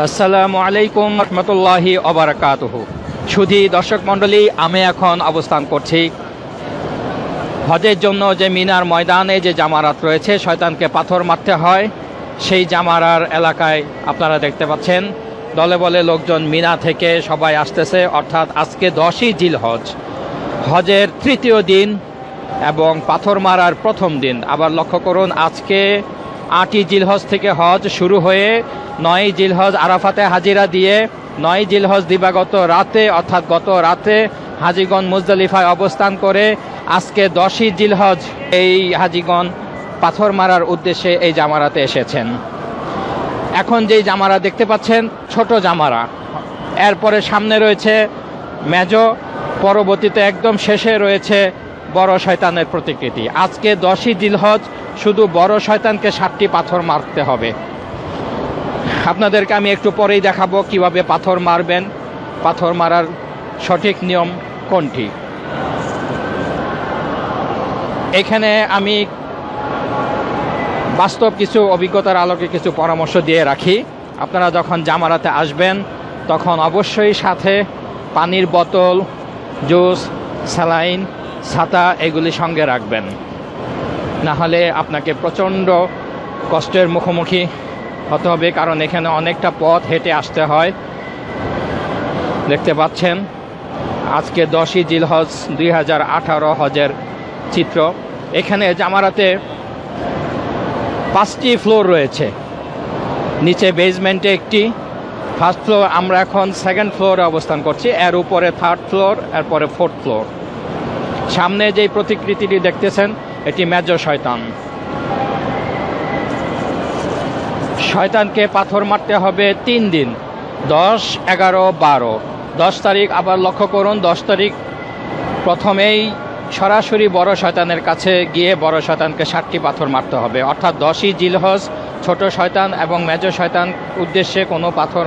আসসালামু আলাইকুম রহমতুল্লাহি ওবারাকাতুহু। সুধী দর্শক মণ্ডলী, আমি এখন অবস্থান করছি হজের জন্য যে মিনার ময়দানে যে জামারাত রয়েছে, শয়তানকে পাথর মারতে হয়, সেই জামারার এলাকায় আপনারা দেখতে পাচ্ছেন দলে বলে লোকজন মিনা থেকে সবাই আসতেছে। অর্থাৎ আজকে 10ই জিলহজ, হজের তৃতীয় দিন এবং পাথর মারার প্রথম দিন। আবার লক্ষ্য করুন, আজকে 8ই জিলহজ থেকে হজ শুরু হয়ে 9ই জিলহজ আরাফাতে হাজিরা দিয়ে 9ই জিলহজ দিবাগত রাতে অর্থাৎ গত রাতে হাজিগণ মুজদালিফায় অবস্থান করে আজকে 10ই জিলহজ এই হাজিগণ পাথর মারার উদ্দেশ্যে এই জামারাতে এসেছেন। এখন যেই জামারা দেখতে পাচ্ছেন ছোট জামারা, এরপরে সামনে রয়েছে মেজো, পরবর্তীতে একদম শেষে রয়েছে বড় শয়তানের প্রতিকৃতি। আজকে 10ই জিলহজ শুধু বড় শয়তানকে 7টি পাথর মারতে হবে। আপনাদেরকে আমি একটু পরেই দেখাবো কিভাবে পাথর মারবেন, পাথর মারার সঠিক নিয়ম কোনটি। এখানে আমি বাস্তব কিছু অভিজ্ঞতার আলোকে কিছু পরামর্শ দিয়ে রাখি। আপনারা যখন জামারাতে আসবেন তখন অবশ্যই সাথে পানির বোতল, জুস, স্যালাইন, ছাতা এগুলি সঙ্গে রাখবেন, না হলে আপনাকে প্রচণ্ড কষ্টের মুখোমুখি হতে হবে, কারণ এখানে অনেকটা পথ হেঁটে আসতে হয়। দেখতে পাচ্ছেন আজকে 10ই জিলহজ 2018 হজের চিত্র। এখানে জামারাতে 5টি ফ্লোর রয়েছে, নিচে বেসমেন্টে একটি, ফার্স্ট ফ্লোর, আমরা এখন সেকেন্ড ফ্লোরে অবস্থান করছি, এর উপরে থার্ড ফ্লোর, এরপরে ফোর্থ ফ্লোর। সামনে যেই প্রতিকৃতিটি দেখতেছেন এটি মেজো শয়তান। শয়তানকে পাথর মারতে হবে 3 দিন, 10, 11, 12। 10 তারিখ আবার লক্ষ্য করুন, 10 তারিখ প্রথমেই সরাসরি বড় শয়তানের কাছে গিয়ে বড় শয়তানকে 7টি পাথর মারতে হবে। অর্থাৎ 10ই জিলহজ ছোট শয়তান এবং মেজো শয়তান উদ্দেশ্যে কোনো পাথর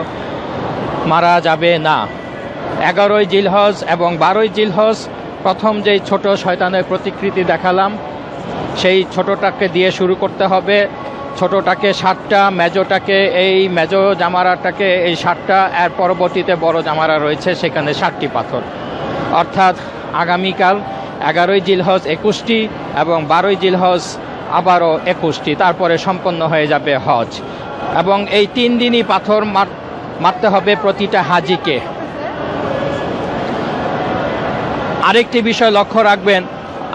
মারা যাবে না। 11ই জিলহজ এবং 12ই জিলহজ প্রথম যেই ছোট শয়তানের প্রতিকৃতি দেখালাম সেই ছোটটাকে দিয়ে শুরু করতে হবে। ছোটটাকে 7টা, মেজোটাকে এই মেজো জামারাটাকে এই 7টা, এর পরবর্তীতে বড় জামারা রয়েছে সেখানে 7টি পাথর। অর্থাৎ আগামীকাল 11ই জিলহজ 21টি এবং 12ই জিলহজ আবারও 21টি, তারপরে সম্পন্ন হয়ে যাবে হজ। এবং এই 3 দিনই পাথর মারতে হবে প্রতিটা হাজিকে। আরেকটি বিষয় লক্ষ্য রাখবেন,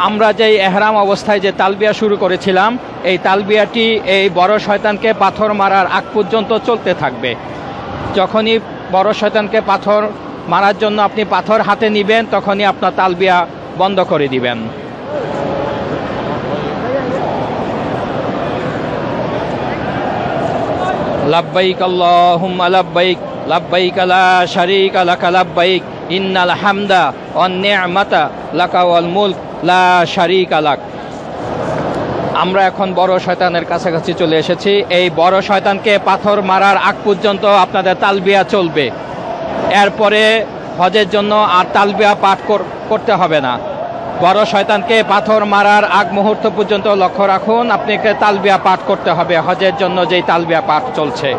আমরা যেই এহরাম অবস্থায় যে তালবিয়া শুরু করেছিলাম, এই তালবিয়াটি এই বড় শয়তানকে পাথর মারার আগ পর্যন্ত চলতে থাকবে। যখনই বড় শয়তানকে পাথর মারার জন্য আপনি পাথর হাতে নেবেন তখনই আপনার তালবিয়া বন্ধ করে দিবেন। লাব্বাইক আল্লাহুম্মা লাব্বাইক, লাব্বাইক লা শারীকা লাকা লাব্বাইক, ইন্নাল হামদা ওয়ান নি'মাতা লাকা ওয়াল মুলক লা শারীকা লাক। আমরা এখন বড় শয়তানের কাছাকাছি চলে এসেছি। এই বড় শয়তানকে পাথর মারার আগ পর্যন্ত আপনাদের তালবিয়া চলবে। এরপরে হজের জন্য আর তালবিয়া পাঠ করতে হবে না। বড় শয়তানকে পাথর মারার আগ মুহূর্ত পর্যন্ত লক্ষ্য রাখুন, আপনাকে তালবিয়া পাঠ করতে হবে হজের জন্য যেই তালবিয়া পাঠ চলছে।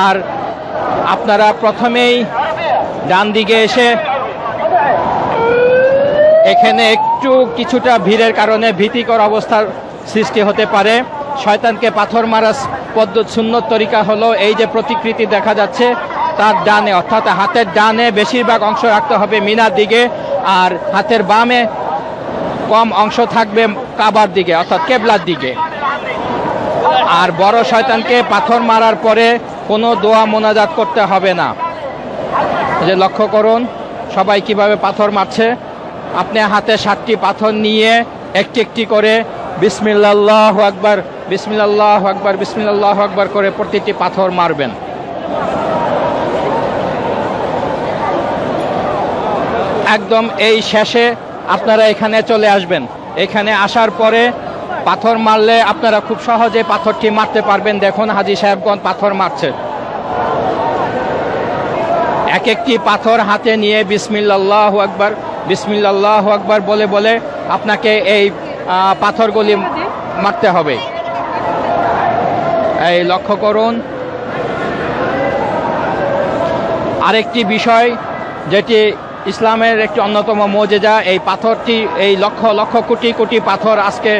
আর আপনারা প্রথমেই ডান দিকে এসে, এখানে একটু কিছুটা ভিড়ের কারণে ভীতিকর অবস্থার সৃষ্টি হতে পারে। শয়তানকে পাথর মারার পদ্ধতি সুন্নত তরিকা হলো এই যে প্রতিকৃতি দেখা যাচ্ছে তার ডানে, অর্থাৎ হাতের ডানে বেশিরভাগ অংশ রাখতে হবে মিনার দিকে, আর হাতের বামে কম অংশ থাকবে কাবার দিকে অর্থাৎ কেবলার দিকে। আর বড় শয়তানকে পাথর মারার পরে কোনো দোয়া মোনাজাত করতে হবে না। যে লক্ষ্য করুন সবাই কিভাবে পাথর মারছে। আপনি হাতে 7টি পাথর নিয়ে একটি একটি করে বিসমিল্লাহু আকবার, বিসমিল্লাহু আকবার, বিসমিল্লাহু আকবার করে প্রতিটি পাথর মারবেন। একদম এই শেষে আপনারা এখানে চলে আসবেন। এখানে আসার পরে পাথর মারলে আপনারা খুব সহজে পাথরটি মারতে পারবেন। দেখুন হাজী সাহেবগণ পাথর মারছে। এক একটি পাথর হাতে নিয়ে বিসমিল্লাহু আকবার, বিসমিল্লাহু আকবার বলে বলে আপনাকে এই পাথরগুলি মারতে হবে। এই লক্ষ্য করুন আরেকটি বিষয় যেটি ইসলামের একটি অন্যতম মুজিজা, এই পাথরটি, এই লক্ষ লক্ষ কোটি কোটি পাথর আজকে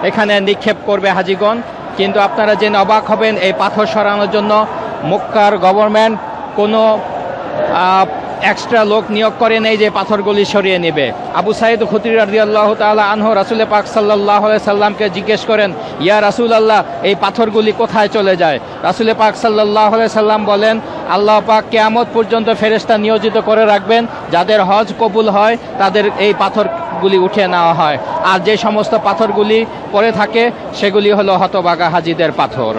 এখানে নিক্ষেপ করবে হাজিগণ। কিন্তু আপনারা জেনে অবাক হবেন, এই পাথর সরানোর জন্য মক্কার গভর্নমেন্ট কোনো এক্সট্রা লোক নিয়োগ করে নেই যে পাথরগুলি সরিয়ে নেবে। আবু সাইদ খুদরি রাদিয়াল্লাহু তাআলা আনহু রাসূল পাক সাল্লাল্লাহু আলাইহি সাল্লামকে জিজ্ঞেস করেন, ইয়া রাসূলুল্লাহ, এই পাথরগুলি কোথায় চলে যায়? রাসূল পাক সাল্লাল্লাহু আলাইহি সাল্লাম বলেন, আল্লাহ পাক কিয়ামত পর্যন্ত ফেরেশতা নিয়োজিত করে রাখবেন, যাদের হজ কবুল হয় তাদের এই পাথরগুলি উঠিয়ে নেওয়া হয়, আর যে সমস্ত পাথরগুলি পড়ে থাকে সেগুলি হলো হতভাগা হাজিদের পাথর।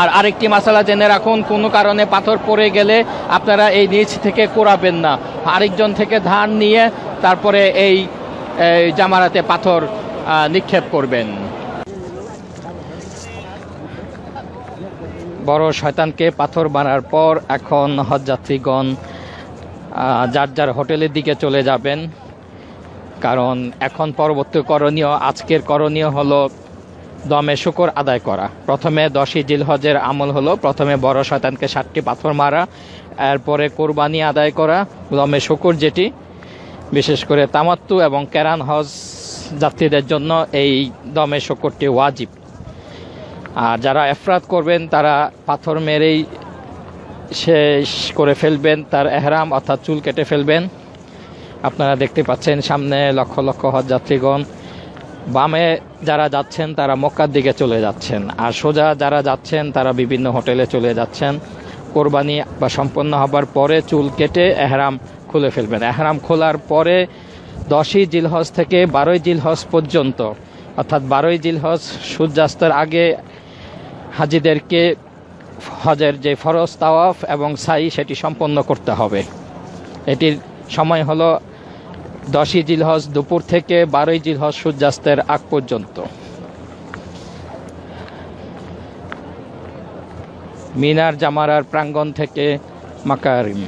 আর আরেকটি মাসালা জেনে রাখুন, কোনো কারণে পাথর পড়ে গেলে আপনারা এই নিচ থেকে কুড়াবেন না, আরেকজন থেকে ধান নিয়ে তারপরে এই জামারাতে পাথর নিক্ষেপ করবেন। বড় শয়তানকে পাথর মারার পর এখন হজযাত্রীগণ যার যার হোটেলের দিকে চলে যাবেন, কারণ এখন পরবর্তী করণীয়, আজকের করণীয় হলো দমে শুকর আদায় করা। প্রথমে 10ই জিলহজের আমল হলো প্রথমে বড় শয়তানকে 7টি পাথর মারা, এরপরে কোরবানি আদায় করা, দমে শুকর, যেটি বিশেষ করে তামাত্তু এবং কেরান হজ যাত্রীদের জন্য এই দমে শুকরটি ওয়াজিব। আর যারা ইফরাত করবেন তারা পাথর মেরেই শেষ করে ফেলবেন তার এহরাম, অর্থাৎ চুল কেটে ফেলবেন। আপনারা দেখতে পাচ্ছেন সামনে লক্ষ লক্ষ হজ যাত্রীগণ। বামে যারা যাচ্ছেন তারা মক্কার দিকে চলে যাচ্ছেন, আর সোজা যারা যাচ্ছেন তারা বিভিন্ন হোটেলে চলে যাচ্ছেন। কোরবানি বা সম্পন্ন হবার পরে চুল কেটে এহরাম খুলে ফেলবেন। এহরাম খোলার পরে 10ই জিলহজ থেকে 12ই জিলহজ পর্যন্ত, অর্থাৎ 12ই জিলহজ সূর্যাস্তের আগে হাজিদেরকে হজের যে ফরজ তাওয়াফ এবং সাই সেটি সম্পন্ন করতে হবে। এটির সময় হলো 10ই জিলহজ দুপুর থেকে 12ই জিলহজ সূর্যাস্তের আগ পর্যন্ত। মিনার জামারার প্রাঙ্গণ থেকে মাকারিম।